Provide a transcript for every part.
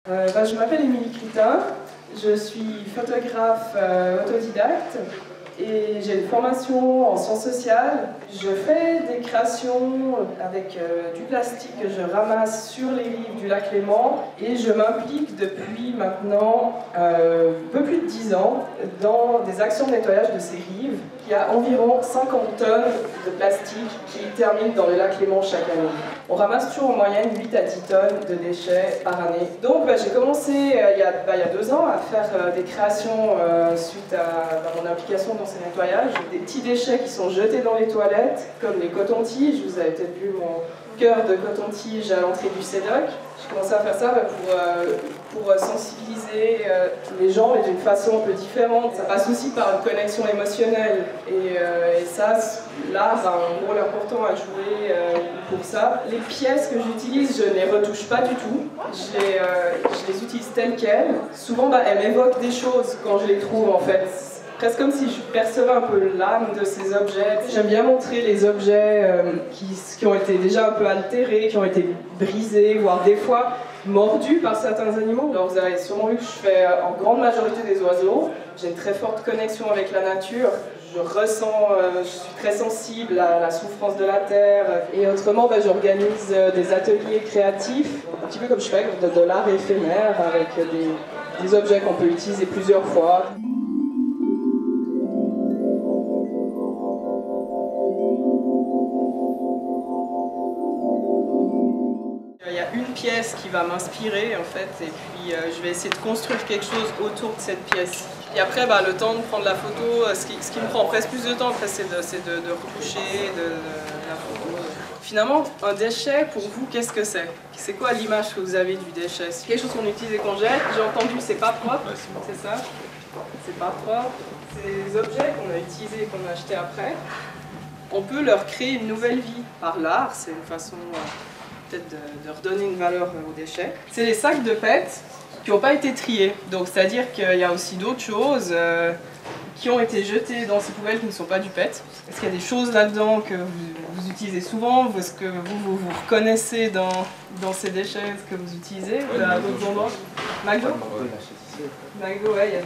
Je m'appelle Émilie Critin, je suis photographe autodidacte et j'ai une formation en sciences sociales. Je fais des créations avec du plastique que je ramasse sur les rives du lac Léman et je m'implique depuis maintenant un peu plus de 10 ans dans des actions de nettoyage de ces rives. Il y a environ 50 tonnes de plastique qui terminent dans le lac Léman chaque année. On ramasse toujours en moyenne 8 à 10 tonnes de déchets par année. Donc j'ai commencé il y a 2 ans à faire des créations suite à mon implication dans ces nettoyages. Des petits déchets qui sont jetés dans les toilettes, comme les cotons-tiges. Vous avez peut-être vu mon cœur de coton-tige à l'entrée du CEDOC. J'ai commencé à faire ça pour sensibiliser les gens, mais d'une façon un peu différente. Ça passe aussi par une connexion émotionnelle. Et ça, l'art a un rôle important à jouer pour ça. Les pièces que j'utilise, je ne les retouche pas du tout. Je les utilise telles quelles. Souvent, elles m'évoquent des choses quand je les trouve, en fait. Presque comme si je percevais un peu l'âme de ces objets. J'aime bien montrer les objets qui ont été déjà un peu altérés, qui ont été brisés, voire des fois mordus par certains animaux. Alors vous avez sûrement vu que je fais en grande majorité des oiseaux. J'ai une très forte connexion avec la nature. Je ressens, je suis très sensible à la souffrance de la terre. Et autrement, j'organise des ateliers créatifs, un petit peu comme je fais de l'art éphémère, avec des objets qu'on peut utiliser plusieurs fois. Il y a une pièce qui va m'inspirer en fait, et puis je vais essayer de construire quelque chose autour de cette pièce. Et après, le temps de prendre la photo, ce qui me prend presque plus de temps, après, c'est de retoucher la photo. Finalement, un déchet, pour vous, qu'est-ce que c'est? C'est quoi l'image que vous avez du déchet? C'est quelque chose qu'on utilise et qu'on jette. J'ai entendu, c'est pas propre, c'est ça? C'est pas propre. C'est des objets qu'on a utilisés et qu'on a achetés après. On peut leur créer une nouvelle vie par l'art, c'est une façon peut-être de redonner une valeur aux déchets. C'est les sacs de PET qui n'ont pas été triés, donc c'est-à-dire qu'il y a aussi d'autres choses qui ont été jetées dans ces poubelles qui ne sont pas du PET. Est-ce qu'il y a des choses là-dedans que vous utilisez souvent? Est-ce que vous reconnaissez dans ces déchets ce que vous utilisez à d'autres endroits? McDo? McDo, ouais, il y a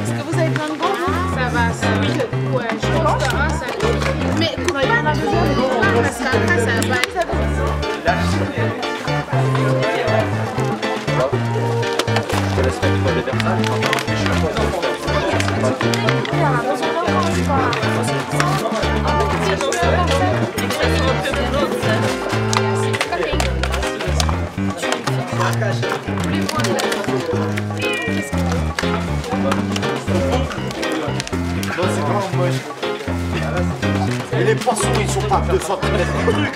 Est-ce que vous avez plein de gants? Ça va, ça oui. Ouais, je pense que ça. Mais quand il y en a besoin, parce qu'après ça va pas être. Je laisse mettre les versailles. C'est vraiment moche. Et les poissons, ils sont pas à 2 cm de truc.